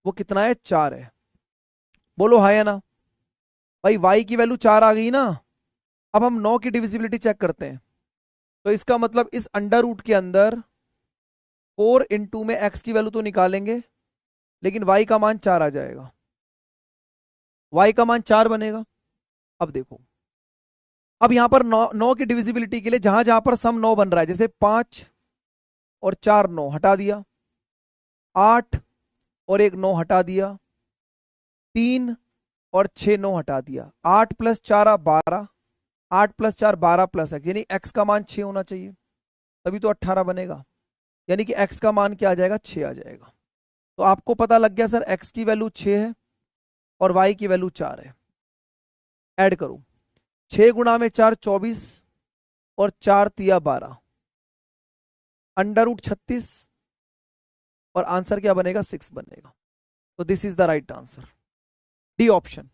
Speaker 1: वो कितना है, 4 है। बोलो हाँ या ना। भाई y की वैल्यू 4 आ गई ना। अब हम 9 की डिविजिबिलिटी चेक करते हैं। तो इसका मतलब इस अंडर रूट के अंदर 4 इंटू में x की वैल्यू तो निकालेंगे, लेकिन y का मान 4 आ जाएगा। y का मान 4 बनेगा। अब देखो, अब यहां पर 9 की डिविजिबिलिटी के लिए जहां जहां पर सम 9 बन रहा है, जैसे 5 और 4 9 हटा दिया, 8 और 1 9 हटा दिया, 3 और 6 9 हटा दिया, 8 प्लस 4 12, 8 प्लस 4 12 प्लस x, यानी x का मान 6 होना चाहिए, तभी तो 18 बनेगा। यानी कि x का मान क्या आ जाएगा, 6 आ जाएगा। तो आपको पता लग गया सर x की वैल्यू 6 है और y की वैल्यू 4 है। ऐड करो, 6 गुणा में 4 24 और 4 तिया 12, अंडर रूट 36, और आंसर क्या बनेगा, 6 बनेगा। तो this is the right answer, D option.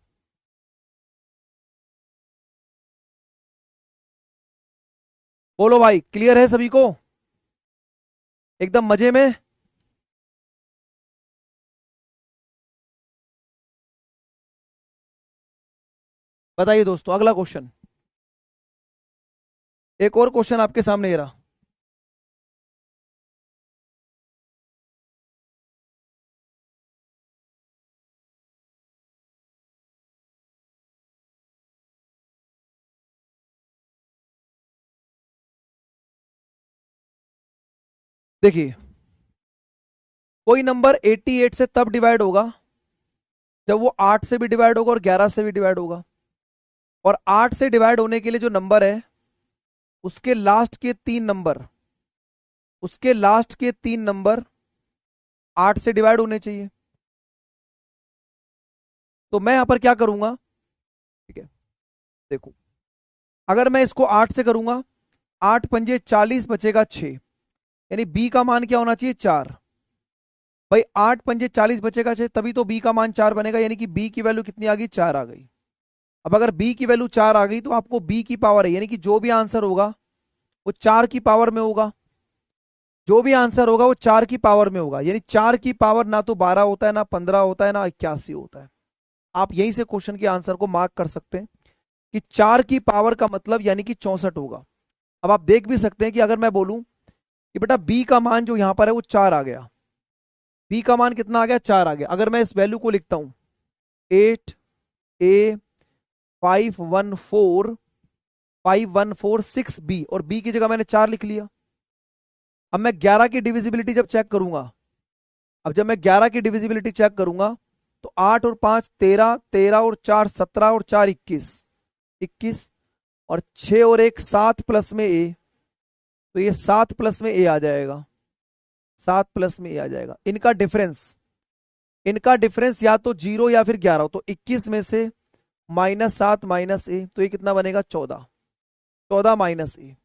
Speaker 1: बोलो भाई, क्लियर है सभी को, एकदम मजे में। बताइए दोस्तों, अगला क्वेश्चन, एक और क्वेश्चन आपके सामने ये रहा। देखिए, कोई नंबर 88 से तब डिवाइड होगा जब वो 8 से भी डिवाइड होगा और 11 से भी डिवाइड होगा। और 8 से डिवाइड होने के लिए जो नंबर है उसके लास्ट के 3 नंबर, उसके लास्ट के 3 नंबर 8 से डिवाइड होने चाहिए। तो मैं यहां पर क्या करूंगा, ठीक है, देखो, अगर मैं इसको 8 से करूंगा, 8 पंजे 40 बचेगा 6, यानी बी का मान क्या होना चाहिए, 4। भाई 8 पंजे 40 बचेगा 6, तभी तो बी का मान 4 बनेगा, यानी कि बी की वैल्यू कितनी आ गई, 4 आ गई। अब अगर बी की वैल्यू 4 आ गई तो आपको बी की पावर है, यानी कि जो भी आंसर होगा वो 4 की पावर में होगा, जो भी आंसर होगा वो 4 की पावर में होगा। यानी 4 की पावर ना तो 12 होता है, ना 15 होता है, ना 81 होता है। आप यहीं से क्वेश्चन के आंसर को मार्क कर सकते हैं कि 4 की पावर का मतलब यानी कि 64 होगा। अब आप देख भी सकते हैं कि अगर मैं बोलूं कि बेटा बी का मान जो यहां पर है वो 4 आ गया, बी का मान कितना आ गया, 4 आ गया। अगर मैं इस वैल्यू को लिखता हूं 8a5146b, और बी की जगह मैंने 4 लिख लिया। अब मैं 11 की डिविजिबिलिटी जब चेक करूंगा, अब जब मैं 11 की डिविजिबिलिटी चेक करूंगा तो 8 और 5 13, 13 और 4 17 और 4 21, 21 और 6 और 1 7 प्लस में ए, तो ये 7 प्लस में ए आ जाएगा, 7 प्लस में ए आ जाएगा। इनका डिफरेंस, इनका डिफरेंस या तो 0 या फिर 11 हो, तो 21 में से -7 माइनस ए, तो ये कितना बनेगा, 14, 14 माइनस ए।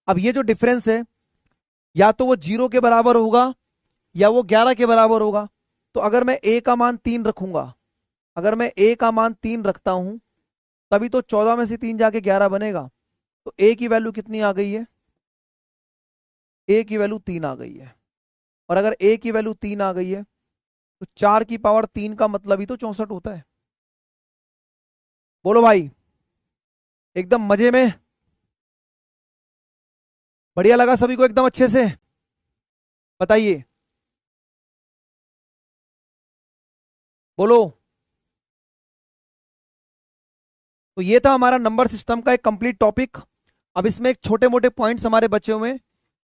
Speaker 1: अब ये जो डिफरेंस है या तो वो 0 के बराबर होगा या वो 11 के बराबर होगा। तो अगर मैं ए का मान 3 रखूंगा, अगर मैं ए का मान 3 रखता हूं तभी तो 14 में से 3 जाके 11 बनेगा। तो ए की वैल्यू कितनी आ गई है, ए की वैल्यू 3 आ गई है। और अगर ए की वैल्यू 3 आ गई है तो 4 की पावर 3 का मतलब ही तो 64 होता है। बोलो भाई, एकदम मजे में, बढ़िया लगा सभी को एकदम अच्छे से, बताइए, बोलो। तो ये था हमारा नंबर सिस्टम का एक कंप्लीट टॉपिक। अब इसमें एक छोटे मोटे पॉइंट्स हमारे बचे हुए हैं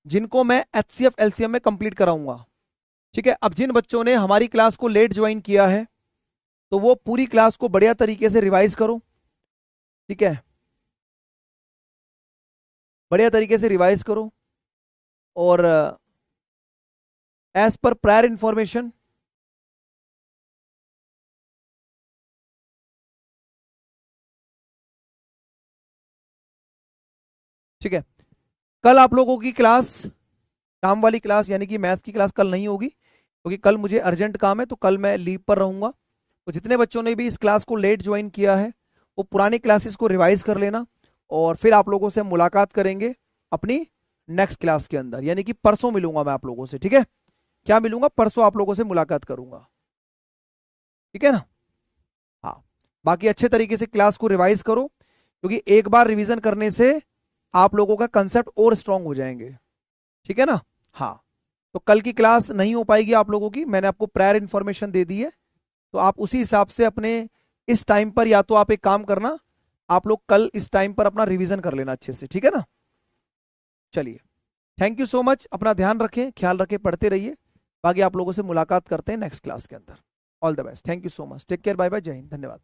Speaker 1: जिनको मैं एचसीएफ एलसीएम में कंप्लीट कराऊंगा। ठीक है, अब जिन बच्चों ने हमारी क्लास को लेट ज्वाइन किया है तो वो पूरी क्लास को बढ़िया तरीके से रिवाइज करो। ठीक है, बढ़िया तरीके से रिवाइज करो और एज पर प्रायर इंफॉर्मेशन ठीक है, कल आप लोगों की क्लास, काम वाली क्लास यानी कि मैथ की क्लास कल नहीं होगी क्योंकि कल मुझे अर्जेंट काम है, तो कल मैं लीव पर रहूंगा। तो जितने बच्चों ने भी इस क्लास को लेट ज्वाइन किया है वो पुरानी क्लासेस को रिवाइज कर लेना और फिर आप लोगों से मुलाकात करेंगे अपनी नेक्स्ट क्लास के अंदर, यानी कि परसों मिलूंगा मैं आप लोगों से। ठीक है, क्या मिलूंगा, परसों आप लोगों से मुलाकात करूंगा। ठीक है ना? हाँ, बाकी अच्छे तरीके से क्लास को रिवाइज करो क्योंकि एक बार रिवीजन करने से आप लोगों का कंसेप्ट और स्ट्रांग हो जाएंगे। ठीक है ना? हाँ, तो कल की क्लास नहीं हो पाएगी आप लोगों की, मैंने आपको प्रायर इंफॉर्मेशन दे दी है, तो आप उसी हिसाब से अपने इस टाइम पर या तो आप एक काम करना, आप लोग कल इस टाइम पर अपना रिवीजन कर लेना अच्छे से। ठीक है ना? चलिए, थैंक यू सो मच, अपना ध्यान रखें, ख्याल रखें, पढ़ते रहिए। बाकी आप लोगों से मुलाकात करते हैं नेक्स्ट क्लास के अंदर। All the best, thank you so much, take care, bye bye, जय हिंद, धन्यवाद।